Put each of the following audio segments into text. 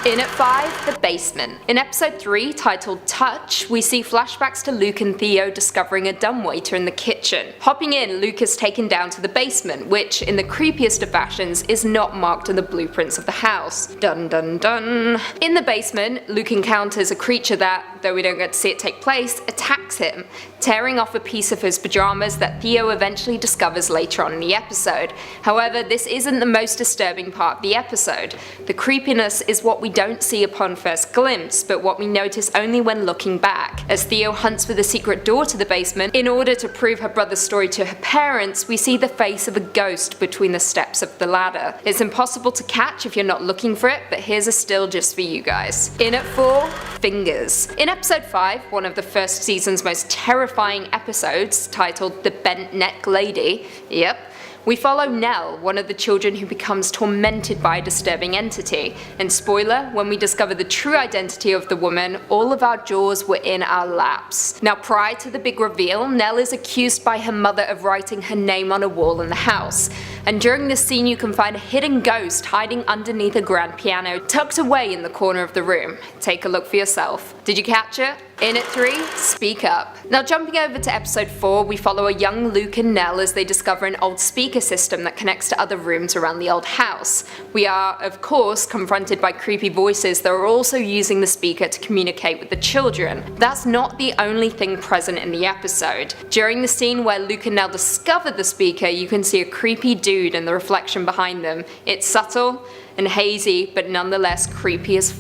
In at 5, the basement. In episode 3, titled Touch, we see flashbacks to Luke and Theo discovering a dumbwaiter in the kitchen. Hopping in, Luke is taken down to the basement, which, in the creepiest of fashions, is not marked in the blueprints of the house. Dun dun dun. In the basement, Luke encounters a creature that, though we don't get to see it take place, attacks him, tearing off a piece of his pajamas that Theo eventually discovers later on in the episode. However, this isn't the most disturbing part of the episode. The creepiness is what we don't see upon first glimpse, but what we notice only when looking back. As Theo hunts for the secret door to the basement, in order to prove her brother's story to her parents, we see the face of a ghost between the steps of the ladder. It's impossible to catch if you're not looking for it, but here's a still just for you guys. In at 4, fingers. In episode 5, one of the first season's most terrifying episodes, titled The Bent Neck Lady, yep, we follow Nell, one of the children who becomes tormented by a disturbing entity. And spoiler, when we discover the true identity of the woman, all of our jaws were in our laps. Now, prior to the big reveal, Nell is accused by her mother of writing her name on a wall in the house. And during this scene you can find a hidden ghost hiding underneath a grand piano tucked away in the corner of the room. Take a look for yourself. Did you catch it? In at 3, speak up. Now jumping over to episode 4, we follow a young Luke and Nell as they discover an old speaker system that connects to other rooms around the old house. We are, of course, confronted by creepy voices that are also using the speaker to communicate with the children. That's not the only thing present in the episode. During the scene where Luke and Nell discover the speaker, you can see a creepy dude in the reflection behind them. It's subtle and hazy, but nonetheless creepy as f***.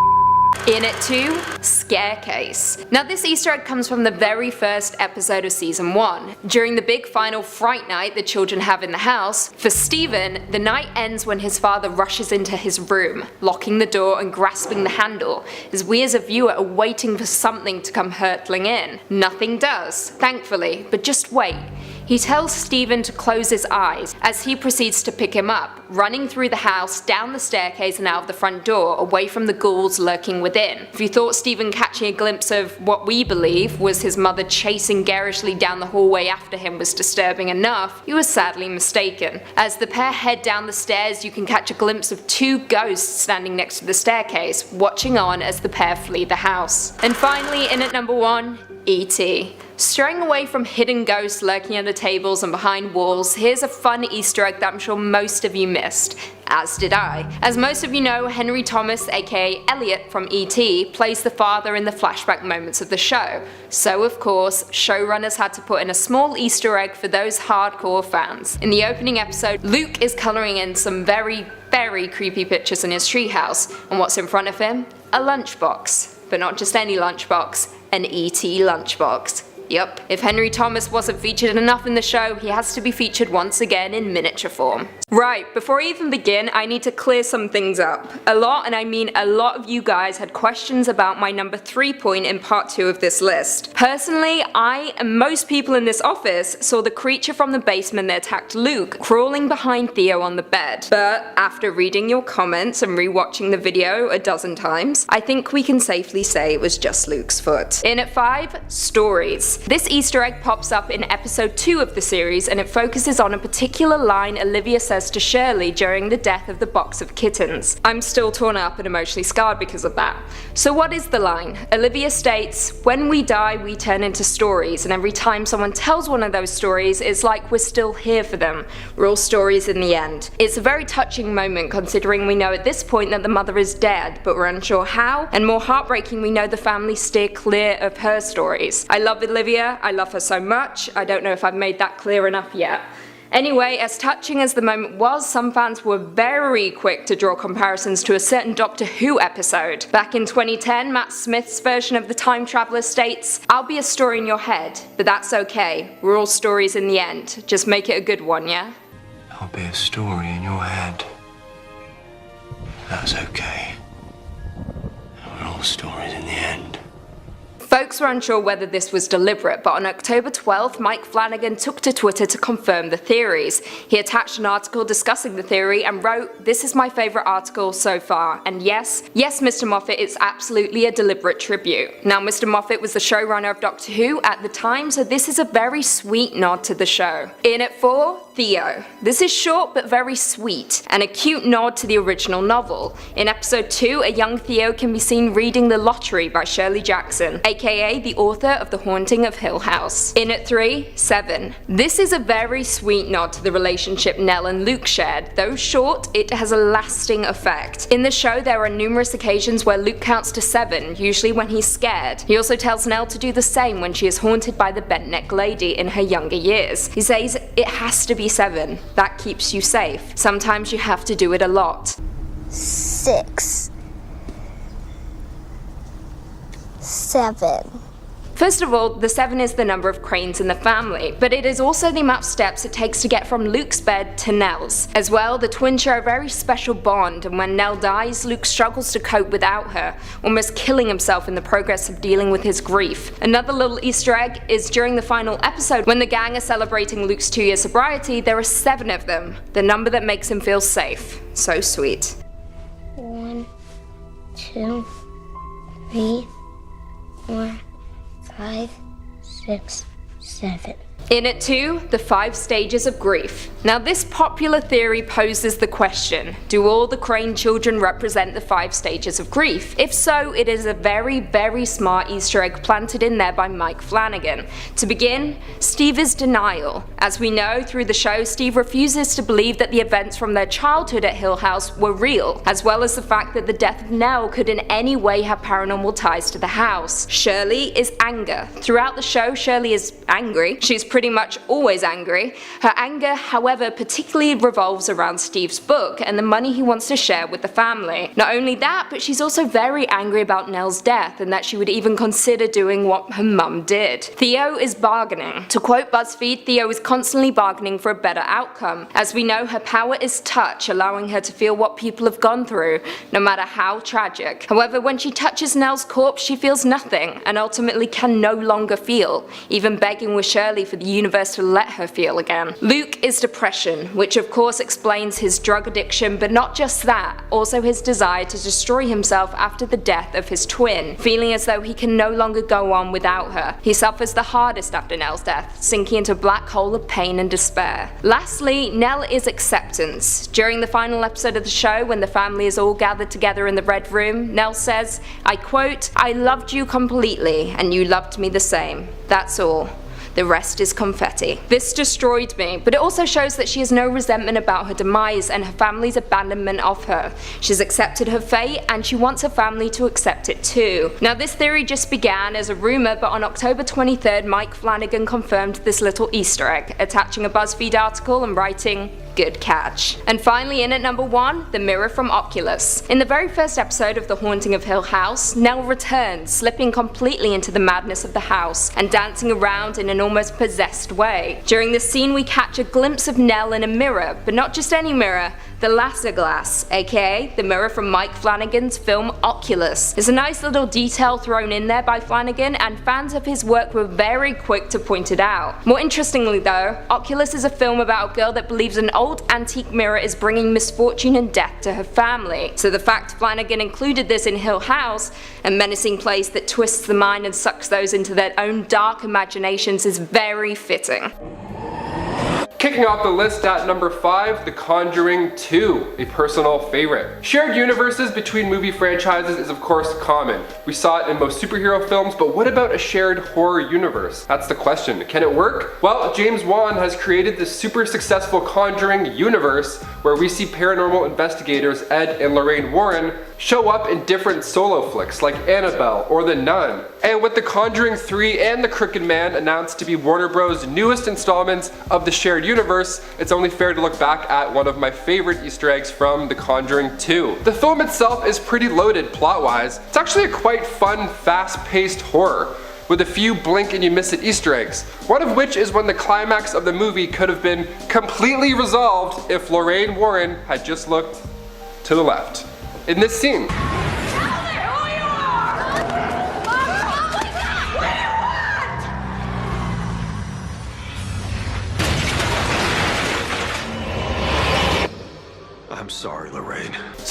In at 2, Scariest. Now this Easter egg comes from the very first episode of season 1. During the big final fright night the children have in the house, for Steven, the night ends when his father rushes into his room, locking the door and grasping the handle, as we as a viewer are waiting for something to come hurtling in. Nothing does, thankfully, but just wait. He tells Steven to close his eyes as he proceeds to pick him up, running through the house, down the staircase and out of the front door, away from the ghouls lurking within. If you thought Steven catching a glimpse of what we believe was his mother chasing garishly down the hallway after him was disturbing enough, you were sadly mistaken. As the pair head down the stairs, you can catch a glimpse of 2 ghosts standing next to the staircase, watching on as the pair flee the house. And finally, in at number 1, E.T. Straying away from hidden ghosts lurking under tables and behind walls, here's a fun Easter egg that I'm sure most of you missed, as did I. As most of you know, Henry Thomas, aka Elliot from E.T., plays the father in the flashback moments of the show. So of course, showrunners had to put in a small Easter egg for those hardcore fans. In the opening episode, Luke is colouring in some very creepy pictures in his treehouse, and what's in front of him? A lunchbox. But not just any lunchbox, an E.T. lunchbox. Yup, if Henry Thomas wasn't featured enough in the show, he has to be featured once again in miniature form. Right, before I even begin, I need to clear some things up. A lot, and I mean a lot of you guys had questions about my number 3 point in part 2 of this list. Personally, I and most people in this office saw the creature from the basement that attacked Luke crawling behind Theo on the bed. But after reading your comments and rewatching the video a dozen times, I think we can safely say it was just Luke's foot. In at 5, stories. This Easter egg pops up in episode 2 of the series, and it focuses on a particular line Olivia says to Shirley during the death of the box of kittens. I'm still torn up and emotionally scarred because of that. So what is the line? Olivia states, "When we die we turn into stories, and every time someone tells one of those stories it's like we're still here for them. We're all stories in the end." It's a very touching moment considering we know at this point that the mother is dead, but we're unsure how, and more heartbreaking, we know the family steer clear of her stories. I love Olivia, I love her so much. I don't know if I've made that clear enough yet. Anyway, as touching as the moment was, some fans were very quick to draw comparisons to a certain Doctor Who episode. Back in 2010, Matt Smith's version of The Time Traveller states, "I'll be a story in your head, but that's okay. We're all stories in the end. Just make it a good one, yeah?" I'll be a story in your head. That's okay. We're all stories in the end. Folks were unsure whether this was deliberate, but on October 12th, Mike Flanagan took to Twitter to confirm the theories. He attached an article discussing the theory and wrote, "This is my favourite article so far, and yes, Mr. Moffat, it's absolutely a deliberate tribute." Now, Mr. Moffat was the showrunner of Doctor Who at the time, so this is a very sweet nod to the show. In at 4, Theo. This is short but very sweet, and a cute nod to the original novel. In episode 2, a young Theo can be seen reading The Lottery by Shirley Jackson, aka the author of The Haunting of Hill House. In at 3, 7. This is a very sweet nod to the relationship Nell and Luke shared. Though short, it has a lasting effect. In the show, there are numerous occasions where Luke counts to 7, usually when he's scared. He also tells Nell to do the same when she is haunted by the bent-neck lady in her younger years. He says, "It has to be 7. That keeps you safe. Sometimes you have to do it a lot." 6, 7. First of all, the 7 is the number of cranes in the family, but it is also the amount of steps it takes to get from Luke's bed to Nell's. As well, the twins share a very special bond, and when Nell dies, Luke struggles to cope without her, almost killing himself in the progress of dealing with his grief. Another little Easter egg is during the final episode, when the gang are celebrating Luke's 2-year sobriety, there are 7 of them, the number that makes him feel safe. So sweet. 1, 2, 3, 4, 5, 6, 7. In at 2, the 5 stages of grief. Now, this popular theory poses the question, do all the Crane children represent the 5 stages of grief? If so, it is a very, very smart Easter egg planted in there by Mike Flanagan. To begin, Steve is denial. As we know through the show, Steve refuses to believe that the events from their childhood at Hill House were real, as well as the fact that the death of Nell could in any way have paranormal ties to the house. Shirley is anger. Throughout the show, Shirley is angry. She's pretty much always angry. Her anger, however, particularly revolves around Steve's book and the money he wants to share with the family. Not only that, but she's also very angry about Nell's death and that she would even consider doing what her mum did. Theo is bargaining. To quote BuzzFeed, Theo is constantly bargaining for a better outcome. As we know, her power is touch, allowing her to feel what people have gone through, no matter how tragic. However, when she touches Nell's corpse, she feels nothing and ultimately can no longer feel, even begging with Shirley for the universe to let her feel again. Luke is depression, which of course explains his drug addiction, but not just that, also his desire to destroy himself after the death of his twin, feeling as though he can no longer go on without her. He suffers the hardest after Nell's death, sinking into a black hole of pain and despair. Lastly, Nell is acceptance. During the final episode of the show, when the family is all gathered together in the Red Room, Nell says, I quote, "I loved you completely, and you loved me the same. That's all. The rest is confetti." This destroyed me, but it also shows that she has no resentment about her demise and her family's abandonment of her. She's accepted her fate and she wants her family to accept it too. Now, this theory just began as a rumor, but on October 23rd, Mike Flanagan confirmed this little Easter egg, attaching a BuzzFeed article and writing, "Good catch." And finally, in at number 1, the mirror from Oculus. In the very first episode of The Haunting of Hill House, Nell returns, slipping completely into the madness of the house and dancing around in an almost possessed way. During this scene, we catch a glimpse of Nell in a mirror, but not just any mirror, the laser glass, aka the mirror from Mike Flanagan's film Oculus. There's a nice little detail thrown in there by Flanagan, and fans of his work were very quick to point it out. More interestingly though, Oculus is a film about a girl that believes an old antique mirror is bringing misfortune and death to her family. So the fact Flanagan included this in Hill House, a menacing place that twists the mind and sucks those into their own dark imaginations, is very fitting. Kicking off the list at number 5, The Conjuring 2, a personal favorite. Shared universes between movie franchises is of course common. We saw it in most superhero films, but what about a shared horror universe? That's the question. Can it work? Well, James Wan has created this super successful Conjuring universe where we see paranormal investigators Ed and Lorraine Warren show up in different solo flicks like Annabelle or The Nun. And with The Conjuring 3 and The Crooked Man announced to be Warner Bros.' newest installments of the shared universe, it's only fair to look back at one of my favorite Easter eggs from The Conjuring 2. The film itself is pretty loaded plot-wise. It's actually a quite fun, fast-paced horror, with a few blink and you miss it Easter eggs, one of which is when the climax of the movie could have been completely resolved if Lorraine Warren had just looked to the left. In this scene. Tell me who you are! Oh my God!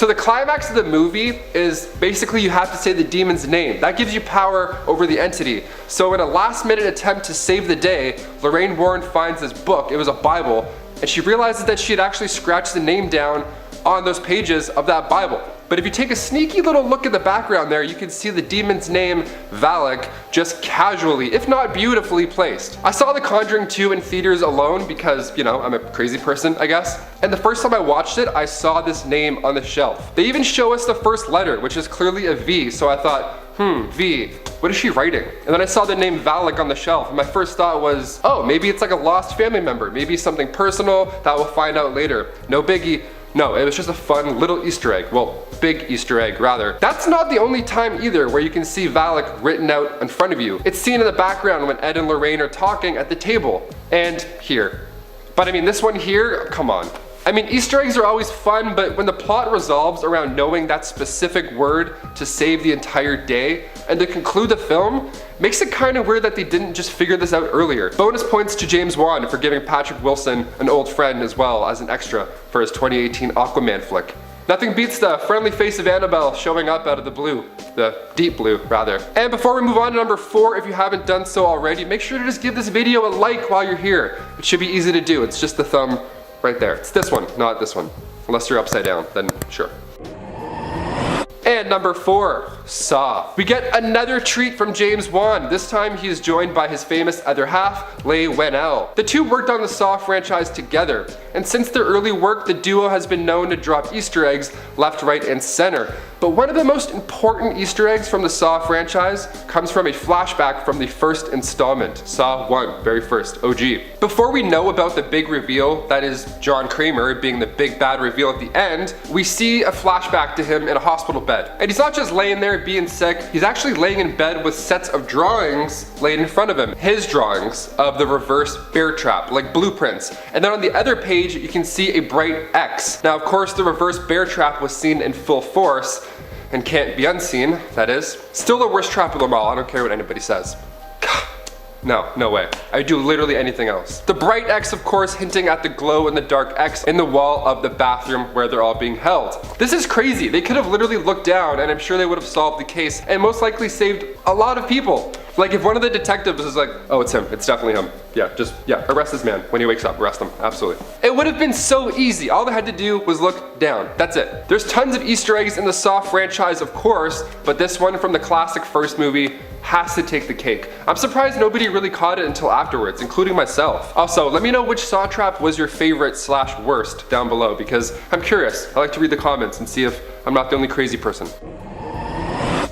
So the climax of the movie is basically you have to say the demon's name. That gives you power over the entity. So in a last-minute attempt to save the day, Lorraine Warren finds this book. It was a Bible, and she realizes that she had actually scratched the name down on those pages of that Bible. But if you take a sneaky little look at the background there, you can see the demon's name, Valak, just casually, if not beautifully placed. I saw The Conjuring 2 in theaters alone because, you know, I'm a crazy person, I guess. And the first time I watched it, I saw this name on the shelf. They even show us the first letter, which is clearly a V, so I thought, V, what is she writing? And then I saw the name Valak on the shelf, and my first thought was, oh, maybe it's like a lost family member, maybe something personal that we'll find out later. No biggie. No, it was just a fun little Easter egg. Well, big Easter egg, rather. That's not the only time either where you can see Valak written out in front of you. It's seen in the background when Ed and Lorraine are talking at the table. And here. But I mean, this one here, come on. I mean, Easter eggs are always fun, but when the plot resolves around knowing that specific word to save the entire day and to conclude the film, makes it kind of weird that they didn't just figure this out earlier. Bonus points to James Wan for giving Patrick Wilson an old friend as well as an extra for his 2018 Aquaman flick. Nothing beats the friendly face of Annabelle showing up out of the blue. The deep blue, rather. And before we move on to number 4, if you haven't done so already, make sure to just give this video a like while you're here. It should be easy to do. It's just the thumb right there. It's this one, not this one. Unless you're upside down, then sure. And number 4, Saw. We get another treat from James Wan. This time he is joined by his famous other half, Leigh Whannell. The two worked on the Saw franchise together, and since their early work, the duo has been known to drop Easter eggs left, right, and center. But one of the most important Easter eggs from the Saw franchise comes from a flashback from the first installment, Saw 1, very first, OG. Before we know about the big reveal, that is John Kramer being the big bad reveal at the end, we see a flashback to him in a hospital bed. And he's not just laying there being sick, he's actually laying in bed with sets of drawings laid in front of him. His drawings of the reverse bear trap, like blueprints. And then on the other page, you can see a bright X. Now, of course, the reverse bear trap was seen in full force and can't be unseen, that is. Still the worst trap of them all, I don't care what anybody says. No way. I do literally anything else. The bright X, of course, hinting at the glow in the dark X in the wall of the bathroom where they're all being held. This is crazy. They could have literally looked down and I'm sure they would have solved the case and most likely saved a lot of people. Like if one of the detectives is like, oh, it's him, it's definitely him. Yeah, arrest this man when he wakes up, arrest him, absolutely. It would have been so easy. All they had to do was look down, that's it. There's tons of Easter eggs in the Saw franchise, of course, but this one from the classic first movie has to take the cake. I'm surprised nobody really caught it until afterwards, including myself. Also, let me know which Saw trap was your favorite / worst down below because I'm curious. I like to read the comments and see if I'm not the only crazy person.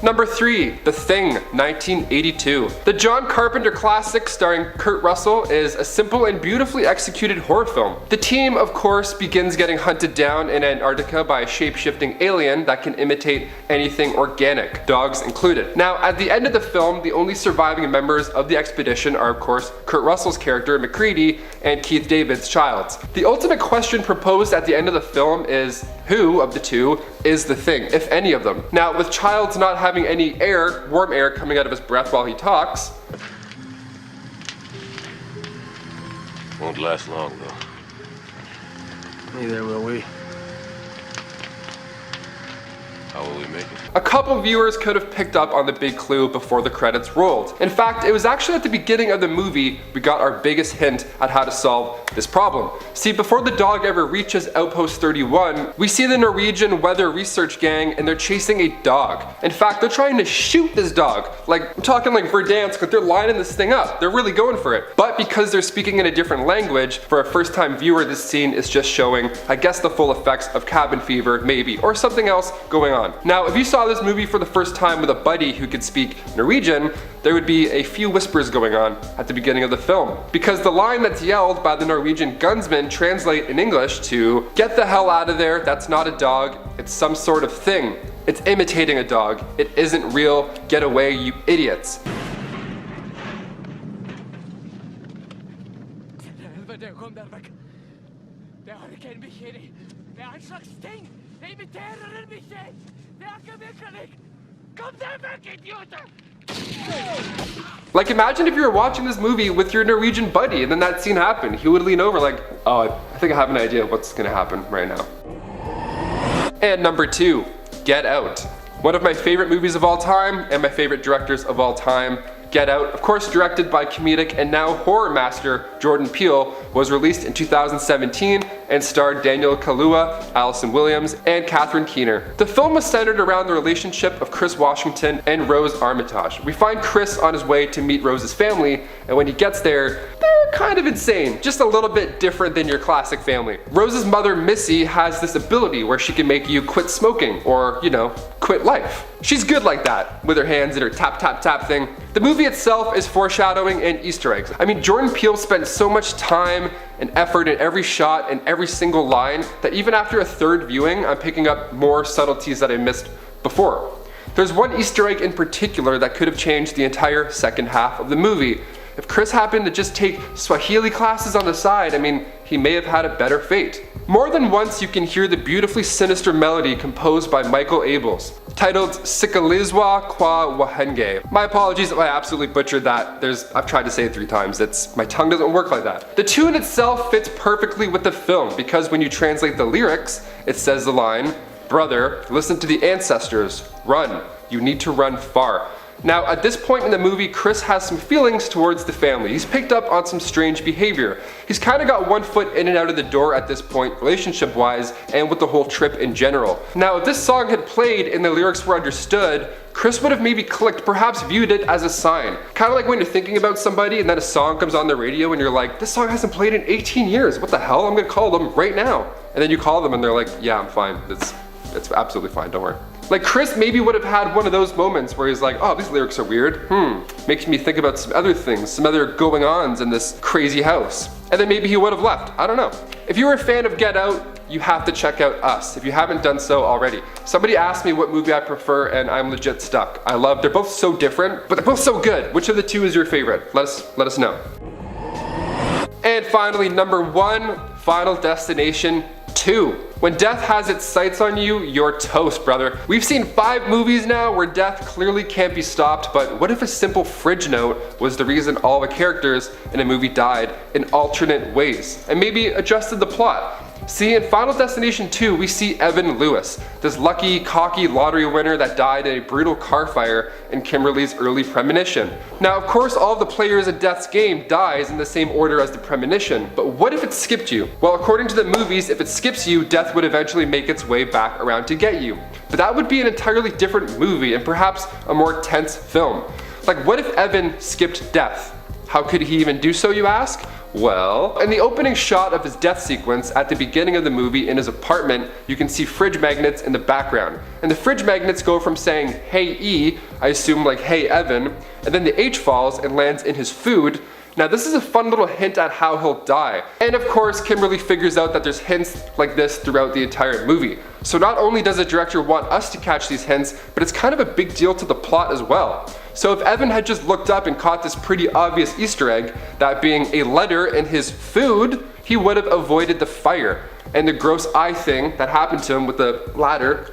Number 3, The Thing, 1982. The John Carpenter classic starring Kurt Russell is a simple and beautifully executed horror film. The team, of course, begins getting hunted down in Antarctica by a shape-shifting alien that can imitate anything organic, dogs included. Now, at the end of the film, the only surviving members of the expedition are, of course, Kurt Russell's character, MacReady, and Keith David's Childs. The ultimate question proposed at the end of the film is, who of the two is the thing, if any of them? Now, with Childs not having any air, warm air coming out of his breath while he talks. Won't last long, though. Neither will we. How will we make it? A couple viewers could have picked up on the big clue before the credits rolled. In fact, it was actually at the beginning of the movie we got our biggest hint at how to solve this problem. See, before the dog ever reaches Outpost 31, we see the Norwegian weather research gang and they're chasing a dog. In fact, they're trying to shoot this dog. Like, I'm talking like Verdansk, but they're lining this thing up. They're really going for it. But because they're speaking in a different language, for a first-time viewer, this scene is just showing, I guess, the full effects of cabin fever, maybe, or something else going on. Now, if you saw this movie for the first time with a buddy who could speak Norwegian, there would be a few whispers going on at the beginning of the film. Because the line that's yelled by the Norwegian gunsman translate in English to, "Get the hell out of there, that's not a dog, it's some sort of thing. It's imitating a dog. It isn't real. Get away, you idiots." Like, imagine if you were watching this movie with your Norwegian buddy and then that scene happened. He would lean over like, oh, I think I have an idea of what's gonna happen right now. And number 2, Get Out. One of my favorite movies of all time and my favorite directors of all time. Get Out, of course directed by comedic and now horror master Jordan Peele, was released in 2017 and starred Daniel Kaluuya, Allison Williams, and Catherine Keener. The film was centered around the relationship of Chris Washington and Rose Armitage. We find Chris on his way to meet Rose's family, and when he gets there, they're kind of insane, just a little bit different than your classic family. Rose's mother, Missy, has this ability where she can make you quit smoking or, quit life. She's good like that, with her hands and her tap tap tap thing. The movie itself is foreshadowing and Easter eggs. I mean, Jordan Peele spent so much time and effort in every shot and every single line that even after a third viewing, I'm picking up more subtleties that I missed before. There's one Easter egg in particular that could have changed the entire second half of the movie. If Chris happened to just take Swahili classes on the side, he may have had a better fate. More than once you can hear the beautifully sinister melody composed by Michael Abels, titled Sikalizwa Kwa Wahenge. My apologies if I absolutely butchered that. I've tried to say it 3 times. My tongue doesn't work like that. The tune itself fits perfectly with the film because when you translate the lyrics, it says the line, "Brother, listen to the ancestors, run, you need to run far." Now, at this point in the movie, Chris has some feelings towards the family. He's picked up on some strange behavior. He's kind of got one foot in and out of the door at this point, relationship-wise, and with the whole trip in general. Now, if this song had played and the lyrics were understood, Chris would have maybe clicked, perhaps viewed it as a sign. Kind of like when you're thinking about somebody and then a song comes on the radio and you're like, this song hasn't played in 18 years. What the hell? I'm gonna call them right now. And then you call them and they're like, yeah, I'm fine. It's absolutely fine, don't worry. Like Chris maybe would have had one of those moments where he's like, oh, these lyrics are weird. Makes me think about some other things, some other going-ons in this crazy house. And then maybe he would have left, I don't know. If you're a fan of Get Out, you have to check out Us, if you haven't done so already. Somebody asked me what movie I prefer and I'm legit stuck. They're both so different, but they're both so good. Which of the 2 is your favorite? Let us know. And finally, number 1, Final Destination 2. When death has its sights on you, you're toast, brother. We've seen 5 movies now where death clearly can't be stopped, but what if a simple fridge note was the reason all the characters in a movie died in alternate ways, and maybe adjusted the plot? See, in Final Destination 2, we see Evan Lewis, this lucky, cocky lottery winner that died in a brutal car fire in Kimberly's early premonition. Now, of course, all of the players in Death's game dies in the same order as the premonition, but what if it skipped you? Well, according to the movies, if it skips you, Death would eventually make its way back around to get you. But that would be an entirely different movie and perhaps a more tense film. Like, what if Evan skipped Death? How could he even do so, you ask? Well, in the opening shot of his death sequence at the beginning of the movie in his apartment, you can see fridge magnets in the background. And the fridge magnets go from saying, hey E, I assume like hey Evan, and then the H falls and lands in his food. Now this is a fun little hint at how he'll die. And of course, Kimberly figures out that there's hints like this throughout the entire movie. So not only does the director want us to catch these hints, but it's kind of a big deal to the plot as well. So if Evan had just looked up and caught this pretty obvious Easter egg, that being a letter in his food, he would have avoided the fire. And the gross eye thing that happened to him with the ladder,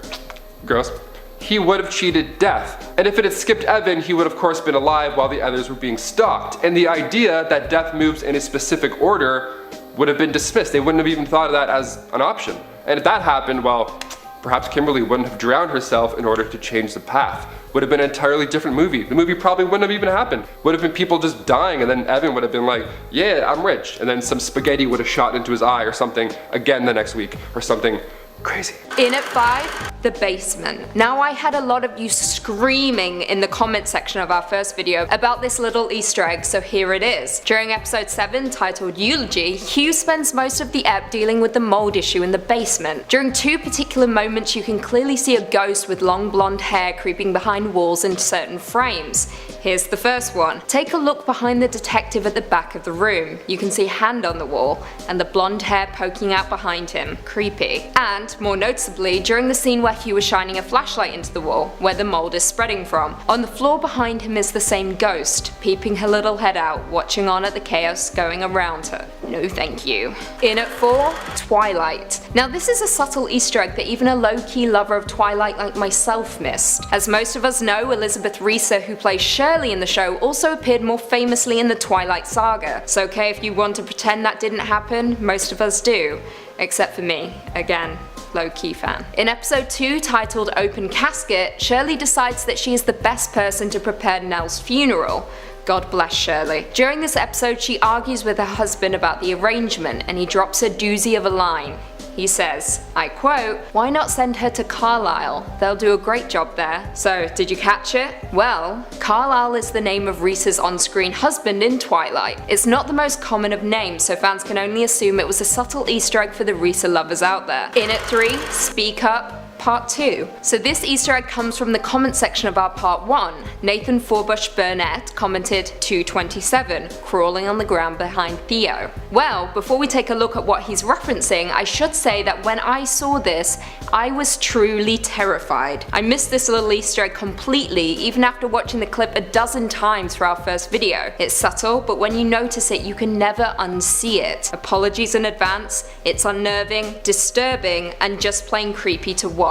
gross, he would have cheated death. And if it had skipped Evan, he would of course been alive while the others were being stalked. And the idea that death moves in a specific order would have been dismissed. They wouldn't have even thought of that as an option. And if that happened, well, perhaps Kimberly wouldn't have drowned herself in order to change the path. Would have been an entirely different movie. The movie probably wouldn't have even happened. Would have been people just dying, and then Evan would have been like, yeah, I'm rich. And then some spaghetti would have shot into his eye or something again the next week, or something crazy. In at 5, The Basement. Now I had a lot of you screaming in the comment section of our first video about this little Easter egg, so here it is. During episode 7, titled Eulogy, Hugh spends most of the ep dealing with the mold issue in the basement. During 2 particular moments you can clearly see a ghost with long blonde hair creeping behind walls in certain frames. Here's the first one. Take a look behind the detective at the back of the room. You can see a hand on the wall, and the blonde hair poking out behind him. Creepy. And, more noticeably, during the scene where Hugh was shining a flashlight into the wall, where the mold is spreading from, on the floor behind him is the same ghost, peeping her little head out, watching on at the chaos going around her. No thank you. In at 4, Twilight. Now this is a subtle Easter egg that even a low-key lover of Twilight like myself missed. As most of us know, Elizabeth Reese, who plays Shirley in the show, also appeared more famously in the Twilight saga. It's okay if you want to pretend that didn't happen, most of us do. Except for me, again. low-key fan. In episode 2, titled Open Casket, Shirley decides that she is the best person to prepare Nell's funeral. God bless Shirley. During this episode, she argues with her husband about the arrangement, and he drops a doozy of a line. He says, I quote, "Why not send her to Carlisle? They'll do a great job there." So, did you catch it? Well, Carlisle is the name of Reese's on-screen husband in Twilight. It's not the most common of names, so fans can only assume it was a subtle Easter egg for the Reese lovers out there. In at 3, Speak Up, Part 2. So this Easter egg comes from the comment section of our Part 1. Nathan Forbush Burnett commented 227, crawling on the ground behind Theo. Well, before we take a look at what he's referencing, I should say that when I saw this, I was truly terrified. I missed this little Easter egg completely, even after watching the clip a dozen times for our first video. It's subtle, but when you notice it, you can never unsee it. Apologies in advance, it's unnerving, disturbing, and just plain creepy to watch.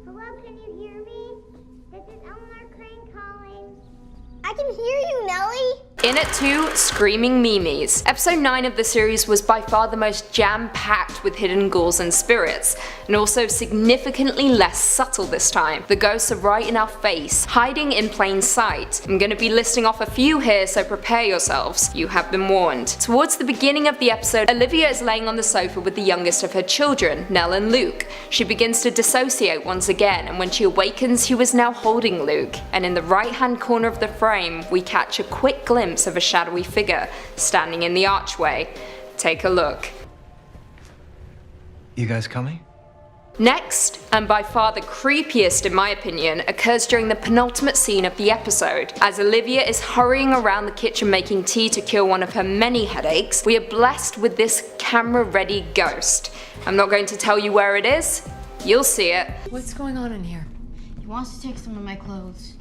Hello, can you hear me? This is Eleanor Crane calling. I can hear you, Nellie. In at 2, Screaming Meemies. Episode 9 of the series was by far the most jam-packed with hidden ghouls and spirits, and also significantly less subtle this time. The ghosts are right in our face, hiding in plain sight. I'm going to be listing off a few here, so prepare yourselves. You have been warned. Towards the beginning of the episode, Olivia is laying on the sofa with the youngest of her children, Nell and Luke. She begins to dissociate once again, and when she awakens, he was now holding Luke. And in the right-hand corner of the frame, we catch a quick glimpse of a shadowy figure standing in the archway. Take a look. You guys coming? Next, and by far the creepiest in my opinion, occurs during the penultimate scene of the episode. As Olivia is hurrying around the kitchen making tea to cure one of her many headaches, we are blessed with this camera-ready ghost. I'm not going to tell you where it is, you'll see it. What's going on in here? He wants to take some of my clothes.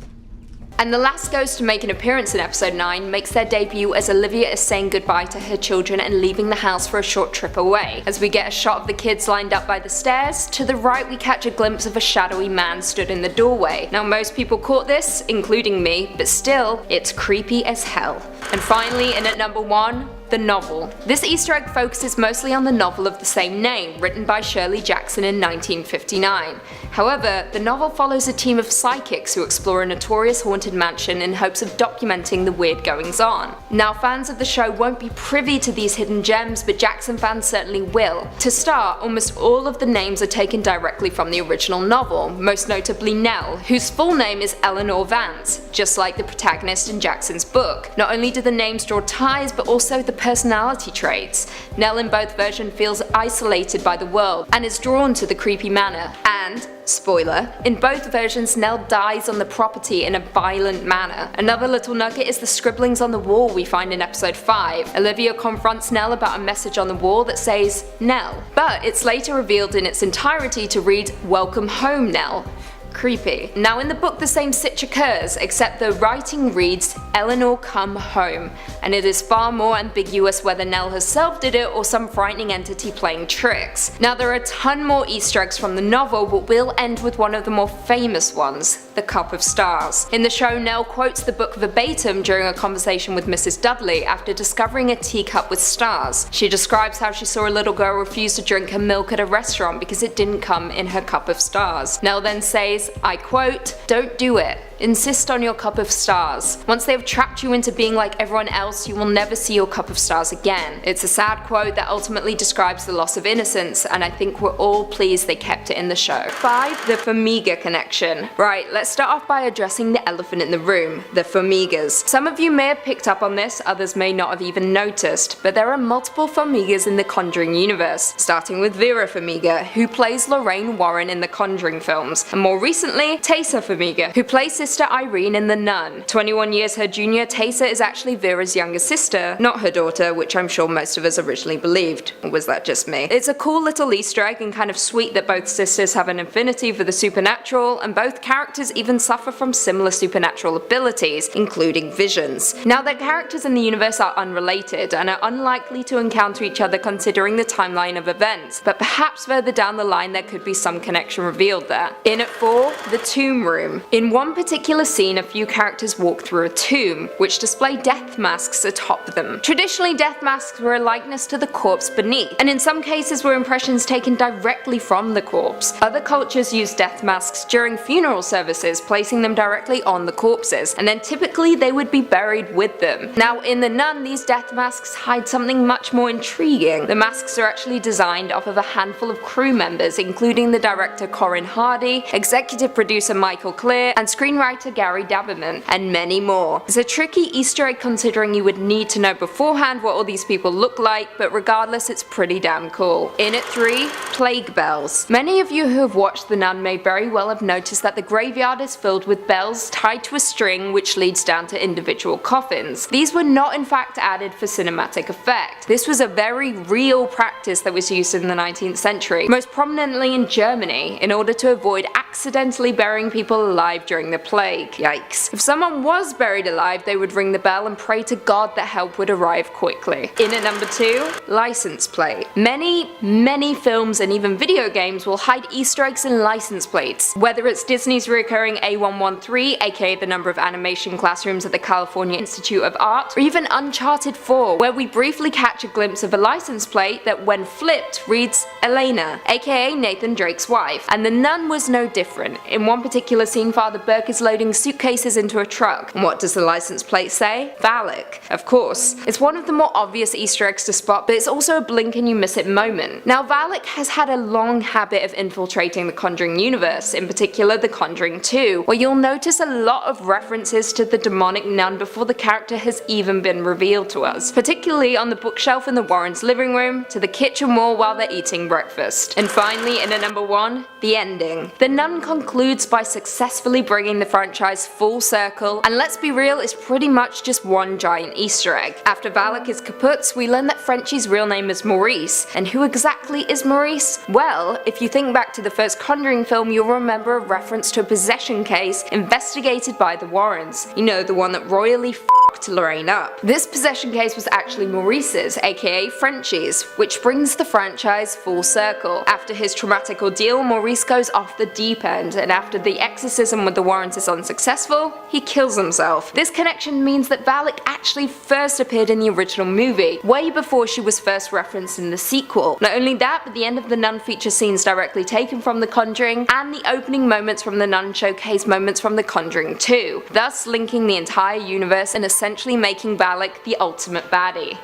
And the last ghost to make an appearance in episode 9 makes their debut as Olivia is saying goodbye to her children and leaving the house for a short trip away. As we get a shot of the kids lined up by the stairs, to the right we catch a glimpse of a shadowy man stood in the doorway. Now most people caught this, including me, but still, it's creepy as hell. And finally, in at number 1, the novel. This Easter egg focuses mostly on the novel of the same name, written by Shirley Jackson in 1959. However, the novel follows a team of psychics who explore a notorious haunted mansion in hopes of documenting the weird goings-on. Now, fans of the show won't be privy to these hidden gems, but Jackson fans certainly will. To start, almost all of the names are taken directly from the original novel, most notably Nell, whose full name is Eleanor Vance, just like the protagonist in Jackson's book. Not only do the names draw ties, but also the personality traits. Nell in both versions feels isolated by the world and is drawn to the creepy manor. And, spoiler, in both versions Nell dies on the property in a violent manner. Another little nugget is the scribblings on the wall we find in episode 5. Olivia confronts Nell about a message on the wall that says, Nell. But it's later revealed in its entirety to read, Welcome home, Nell. Creepy. Now in the book the same sitch occurs, except the writing reads Eleanor come home, and it is far more ambiguous whether Nell herself did it or some frightening entity playing tricks. Now there are a ton more Easter eggs from the novel, but we'll end with one of the more famous ones, the Cup of Stars. In the show, Nell quotes the book verbatim during a conversation with Mrs. Dudley after discovering a teacup with stars. She describes how she saw a little girl refuse to drink her milk at a restaurant because it didn't come in her cup of stars. Nell then says, I quote, "Don't do it. Insist on your cup of stars. Once they have trapped you into being like everyone else, you will never see your cup of stars again." It's a sad quote that ultimately describes the loss of innocence, and I think we're all pleased they kept it in the show. 5. The Farmiga Connection. Right, let's start off by addressing the elephant in the room, the Farmigas. Some of you may have picked up on this, others may not have even noticed, but there are multiple Farmigas in the Conjuring universe, starting with Vera Farmiga, who plays Lorraine Warren in the Conjuring films, and more recently, Taysa Farmiga, who plays Sister Irene in The Nun. 21 years her junior, Taysa is actually Vera's younger sister, not her daughter, which I'm sure most of us originally believed. Or was that just me? It's a cool little Easter egg and kind of sweet that both sisters have an affinity for the supernatural, and both characters even suffer from similar supernatural abilities, including visions. Now their characters in the universe are unrelated and are unlikely to encounter each other considering the timeline of events, but perhaps further down the line there could be some connection revealed there. In at 4, 4. The Tomb Room. In one particular scene, a few characters walk through a tomb, which display death masks atop them. Traditionally, death masks were a likeness to the corpse beneath, and in some cases were impressions taken directly from the corpse. Other cultures use death masks during funeral services, placing them directly on the corpses, and then typically they would be buried with them. Now in The Nun, these death masks hide something much more intriguing. The masks are actually designed off of a handful of crew members, including the director Corin Hardy, executive producer Michael Clear, and screenwriter Gary Daberman, and many more. It's a tricky Easter egg considering you would need to know beforehand what all these people look like, but regardless it's pretty damn cool. In at 3, plague bells. Many of you who have watched The Nun may very well have noticed that the graveyard is filled with bells tied to a string which leads down to individual coffins. These were not in fact added for cinematic effect. This was a very real practice that was used in the 19th century, most prominently in Germany, in order to avoid accidentally burying people alive during the plague. Yikes. If someone was buried alive, they would ring the bell and pray to God that help would arrive quickly. In at number 2, license plate. Many films and even video games will hide Easter eggs in license plates. Whether it's Disney's recurring A113, aka the number of animation classrooms at the California Institute of Art, or even Uncharted 4, where we briefly catch a glimpse of a license plate that when flipped reads Elena, aka Nathan Drake's wife. And The Nun was no different. In one particular scene, Father Burke is loading suitcases into a truck. And what does the license plate say? Valak. Of course. It's one of the more obvious Easter eggs to spot, but it's also a blink and you miss it moment. Now Valak has had a long habit of infiltrating the Conjuring universe, in particular The Conjuring 2, where you'll notice a lot of references to the demonic nun before the character has even been revealed to us, particularly on the bookshelf in the Warrens' living room, to the kitchen wall while they're eating breakfast. And finally, in at number 1, the ending. The Nun concludes by successfully bringing the franchise full circle, and let's be real, it's pretty much just one giant Easter egg. After Valak is kaput, we learn that Frenchie's real name is Maurice, and who exactly is Maurice? Well, if you think back to the first Conjuring film, you'll remember a reference to a possession case investigated by the Warrens. You know, the one that royally f***ed Lorraine up. This possession case was actually Maurice's, aka Frenchie's, which brings the franchise full circle. After his traumatic ordeal, Maurice goes off the deep end, and after the exorcism with the Warrens is unsuccessful, he kills himself. This connection means that Valak actually first appeared in the original movie, way before she was first referenced in the sequel. Not only that, but the end of The Nun features scenes directly taken from The Conjuring, and the opening moments from The Nun showcase moments from The Conjuring 2, thus linking the entire universe and essentially making Valak the ultimate baddie.